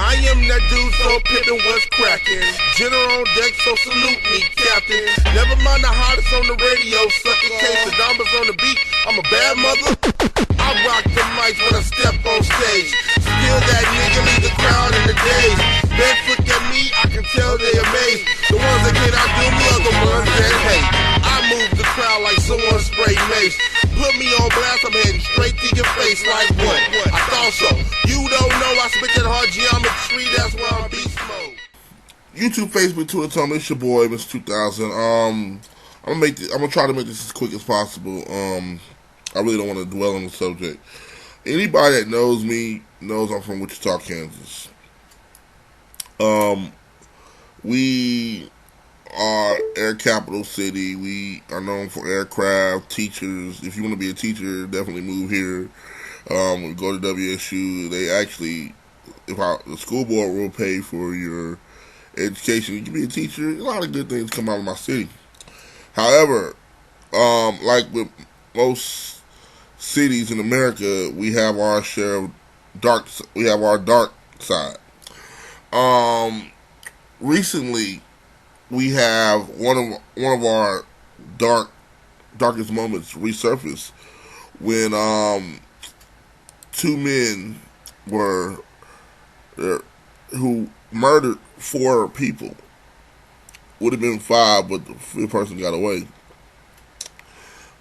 I am that dude so pippin' what's crackin'. General on deck, so salute me, Captain. Never mind the hottest on the radio, suckin' case of diamonds on the beat. I'm a bad mother. I rock the mic when I step on stage. Still that nigga leave the crowd in the daze. Best look at me, I can tell they amazed. The ones that cannot do me are the ones that hate. I move the crowd like someone sprayed mace. Put me on blast, I'm heading straight to your face like what? I thought so. You don't know I spit that hard geometry, that's why I'm beast mode. YouTube, Facebook, Twitter, tell me it's your boy, Mr.2000. I'm gonna try to make this as quick as possible. I really don't want to dwell on the subject. Anybody that knows me knows I'm from Wichita, Kansas. We are air capital city. We are known for aircraft, teachers. If you want to be a teacher, definitely move here. Go to WSU. They actually, the school board will pay for your education. You can be a teacher. A lot of good things come out of my city. However, like with most cities in America, we have our share of we have our dark side. Recently, we have one of our darkest moments resurfaced when two men who murdered 4 people. Would have been 5, but the 5th person got away.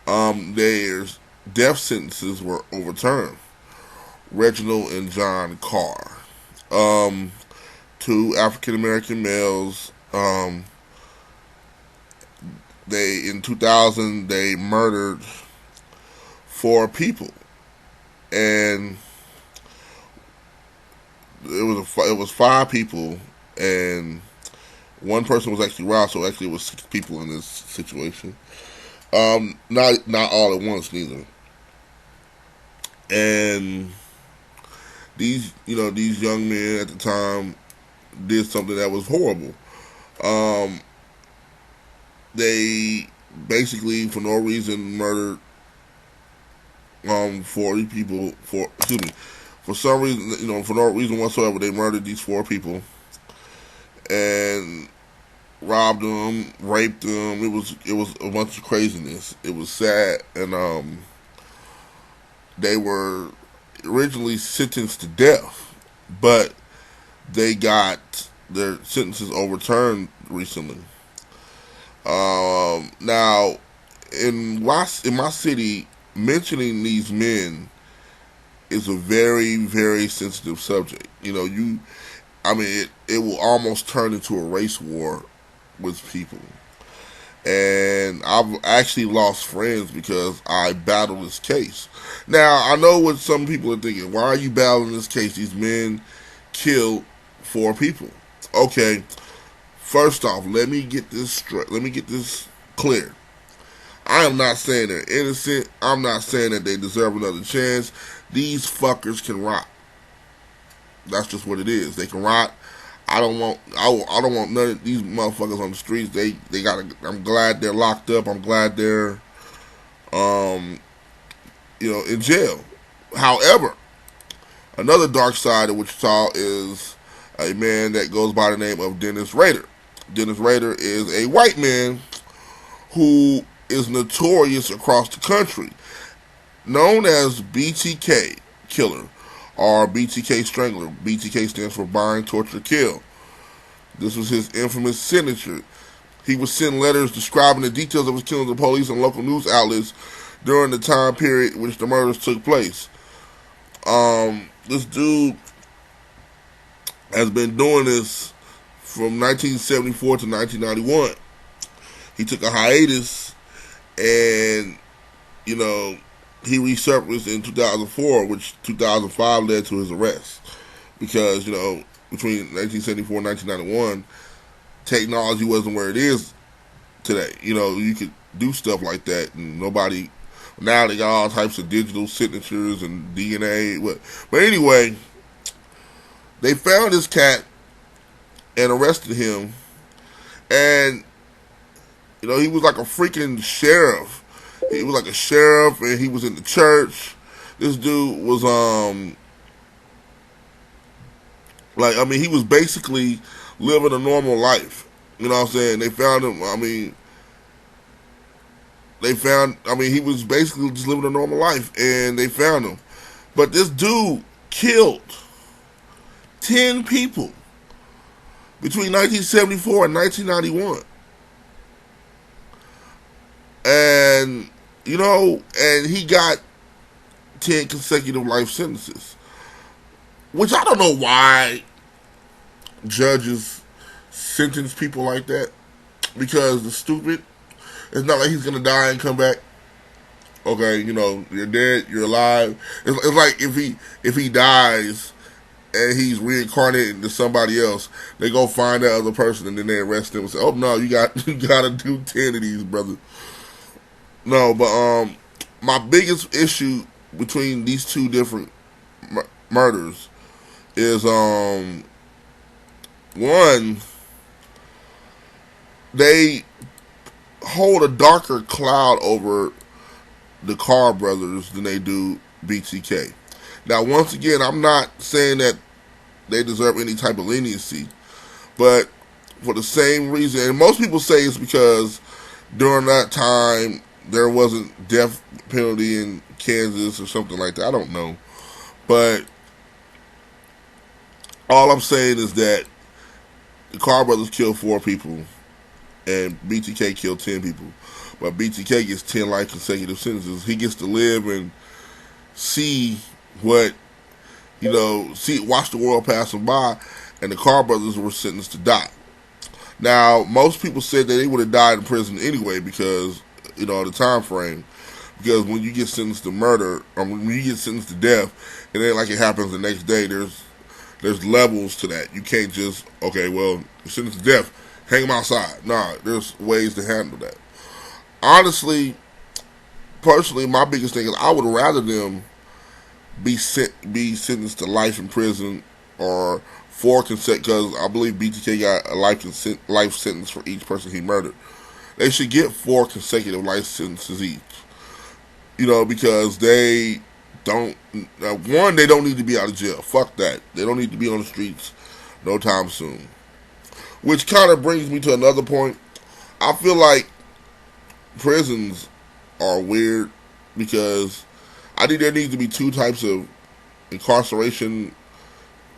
Their death sentences were overturned. Reginald and Jonathan Carr, 2 African American males. In 2000 they murdered 4 people, and it was 5 people, and 1 person was actually robbed. So actually, it was 6 people in this situation. Not all at once, neither. And these young men at the time did something that was horrible. They basically, for no reason, murdered 40 people. For some reason, for no reason whatsoever, they murdered these 4 people and robbed them, raped them. It was a bunch of craziness. It was sad, and they were originally sentenced to death, but they got their sentences overturned recently. Now, in my city, mentioning these men is a very, very sensitive subject. It will almost turn into a race war with people. And I've actually lost friends because I battled this case. Now, I know what some people are thinking. Why are you battling this case? These men killed 4 people. Okay, first off, let me get this straight. Let me get this clear. I am not saying they're innocent. I'm not saying that they deserve another chance. These fuckers can rot. That's just what it is. They can rot. I don't want none of these motherfuckers on the streets. I'm glad they're locked up. I'm glad they're in jail. However, another dark side of Wichita is a man that goes by the name of Dennis Rader. Dennis Rader is a white man who is notorious across the country, known as BTK Killer or BTK Strangler. BTK stands for Bind, Torture, Kill. This was his infamous signature. He would send letters describing the details of his killing to the police and local news outlets during the time period in which the murders took place. This dude has been doing this from 1974 to 1991. He took a hiatus, and he resurfaced in 2004, which 2005 led to his arrest. Because between 1974 and 1991, technology wasn't where it is today. You could do stuff like that, and nobody. Now they got all types of digital signatures and DNA. But anyway, they found this cat and arrested him, and he was like a freaking sheriff. He was like a sheriff, and he was in the church. This dude was Like, I mean, he was basically living a normal life. You know what I'm saying? They found him. I mean, he was basically just living a normal life, and they found him. But this dude killed 10 people between 1974 and 1991. And, and he got 10 consecutive life sentences. Which I don't know why judges sentence people like that. Because they're stupid. It's not like he's going to die and come back. Okay, you're dead, you're alive. It's like if he dies and he's reincarnated into somebody else, they go find that other person and then they arrest him and say, "Oh no, you got to do 10 of these, brother." No, but my biggest issue between these two different murders is one, they hold a darker cloud over the Carr brothers than they do BTK. Now, once again, I'm not saying that they deserve any type of leniency, but for the same reason, and most people say it's because during that time there wasn't death penalty in Kansas or something like that. I don't know, but all I'm saying is that the Carr brothers killed 4 people and BTK killed 10 people. But BTK gets 10 life consecutive sentences. He gets to live and see watch the world pass him by, and the Carr brothers were sentenced to die. Now, most people said that they would have died in prison anyway because, the time frame. Because when you get sentenced to murder, or when you get sentenced to death, it ain't like it happens the next day. There's levels to that. You can't just, okay, well, you're sentenced to death, hang them outside. Nah, there's ways to handle that. Honestly, personally, my biggest thing is I would rather them be sentenced to life in prison or 4 because I believe BTK got a life sentence for each person he murdered. They should get 4 consecutive life sentences each. Because they don't. One, they don't need to be out of jail. Fuck that. They don't need to be on the streets no time soon. Which kind of brings me to another point. I feel like prisons are weird because I think there needs to be 2 types of incarceration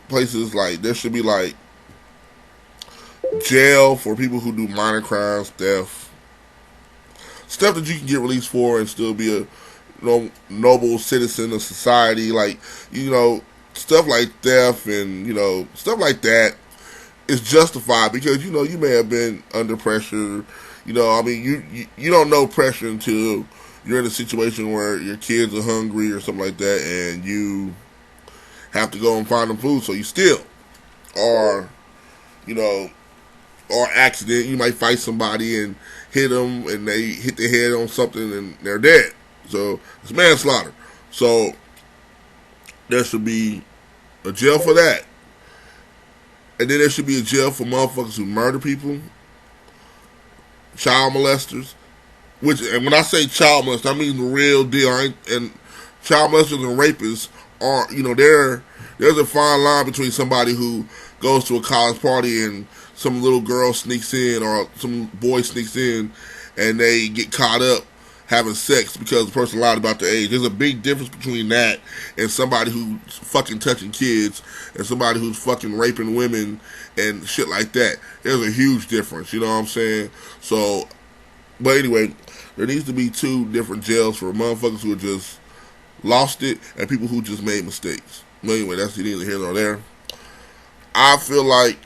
places. Like, there should be like jail for people who do minor crimes, theft, stuff that you can get released for and still be a noble citizen of society. Like, stuff like theft and stuff like that is justified because you may have been under pressure. You don't know pressure until you're in a situation where your kids are hungry or something like that, and you have to go and find them food, so you steal. Or accident, you might fight somebody and hit them, and they hit their head on something and they're dead. So it's manslaughter. So there should be a jail for that, and then there should be a jail for motherfuckers who murder people. Child molesters, and when I say child molesters, I mean the real deal. And child molesters and rapists are, there's a fine line between somebody who goes to a college party and some little girl sneaks in or some boy sneaks in and they get caught up having sex because the person lied about their age. There's a big difference between that and somebody who's fucking touching kids and somebody who's fucking raping women and shit like that. There's a huge difference, you know what I'm saying? So, but anyway, there needs to be 2 different jails for motherfuckers who just lost it and people who just made mistakes. But anyway, that's neither here nor there. I feel like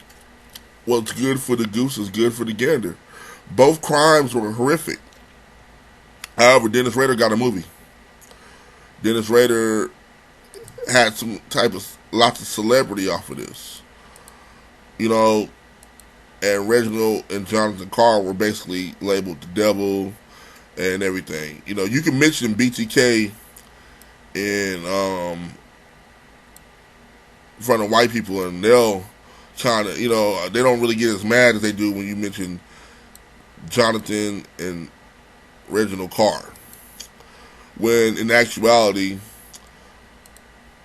what's good for the goose is good for the gander. Both crimes were horrific. However, Dennis Rader got a movie. Dennis Rader had some lots of celebrity off of this. And Reginald and Jonathan Carr were basically labeled the devil and everything. You can mention BTK in front of white people and they'll kind of, they don't really get as mad as they do when you mention Jonathan and Reginald Carr. When in actuality,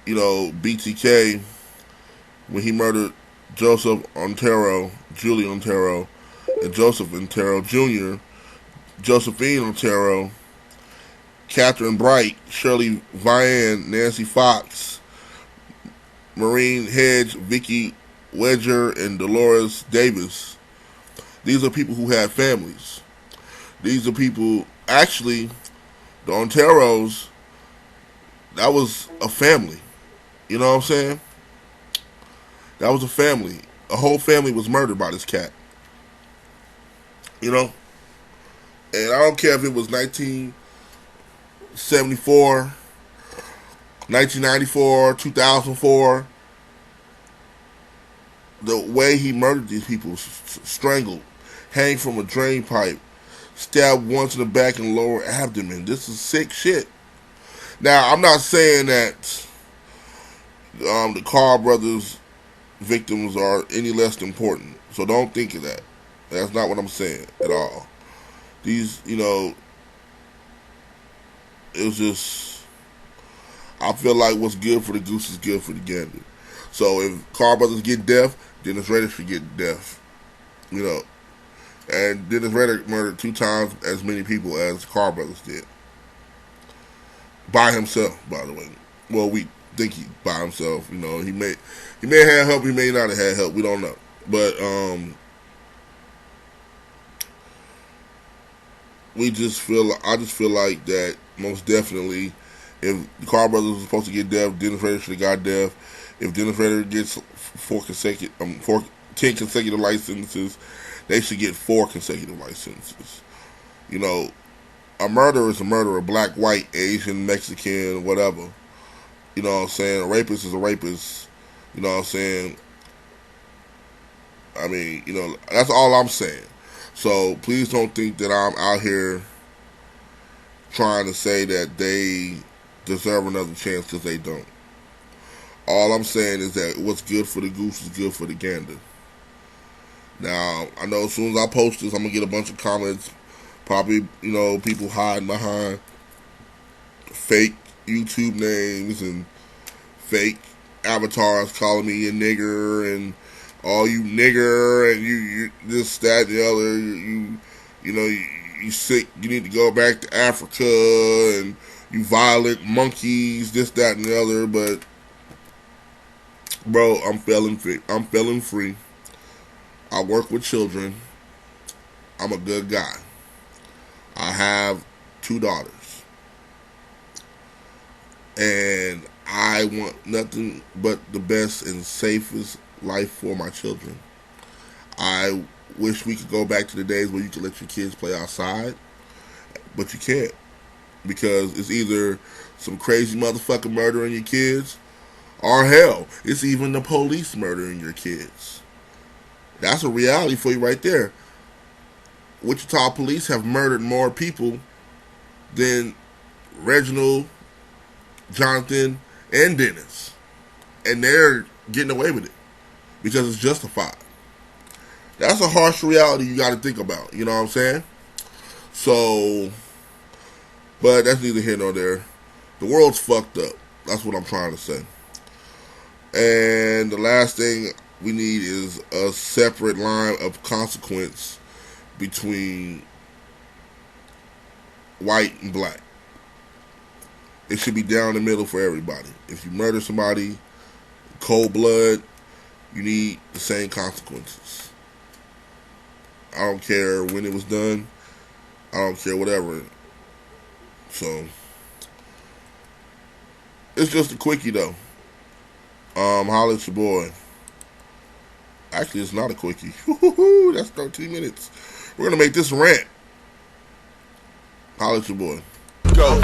BTK, when he murdered Joseph Otero, Julie Otero, and Joseph Otero Jr., Josephine Otero, Catherine Bright, Shirley Vian, Nancy Fox, Maureen Hedge, Vicky Wedger, and Dolores Davis. These are people who had families. These are people, actually, the Onteros, that was a family. You know what I'm saying? That was a family. A whole family was murdered by this cat. You know? And I don't care if it was 1974, 1994, 2004. The way he murdered these people, strangled, hanged from a drain pipe, stabbed once in the back and lower abdomen. This is sick shit. Now, I'm not saying that the Carr brothers' victims are any less important. So don't think of that. That's not what I'm saying at all. These, you know, it was just, I feel like what's good for the goose is good for the gander. So if Carr brothers get death, Dennis Rader should get death. You know. And Dennis Rader murdered 2 times as many people as Carr brothers did. By himself, by the way. Well, we think he by himself. You know, he may have had help, he may not have had help. We don't know. But I just feel like that most definitely, if the Carr brothers were supposed to get death, Dennis Rader should have got death. If Dennis Rader gets 10 consecutive licenses, they should get 4 consecutive licenses. You know, a murderer is a murderer, black, white, Asian, Mexican, whatever. You know what I'm saying? A rapist is a rapist. You know what I'm saying? I mean, you know, that's all I'm saying. So please don't think that I'm out here trying to say that they deserve another chance, because they don't. All I'm saying is that what's good for the goose is good for the gander. Now, I know as soon as I post this, I'm going to get a bunch of comments. Probably, you know, people hiding behind fake YouTube names and fake avatars calling me a nigger and all you nigger and you this, that, and the other. You know, you sick. You need to go back to Africa and you violent monkeys, this, that, and the other. But, bro, I'm feeling free. I work with children. I'm a good guy. I have 2 daughters. And I want nothing but the best and safest life for my children. I wish we could go back to the days where you could let your kids play outside, but you can't, because it's either some crazy motherfucker murdering your kids, or hell, it's even the police murdering your kids. That's a reality for you right there. Wichita police have murdered more people than Reginald, Jonathan, and Dennis. And they're getting away with it because it's justified. That's a harsh reality you got to think about. You know what I'm saying? So, but that's neither here nor there. The world's fucked up. That's what I'm trying to say. And the last thing we need is a separate line of consequence between white and black. It should be down the middle for everybody. If you murder somebody, cold blood, you need the same consequences. I don't care when it was done. I don't care whatever. So, it's just a quickie though. Holla at your boy. Actually, it's not a quickie. That's 13 minutes. We're going to make this rant. Holla at your boy. Go.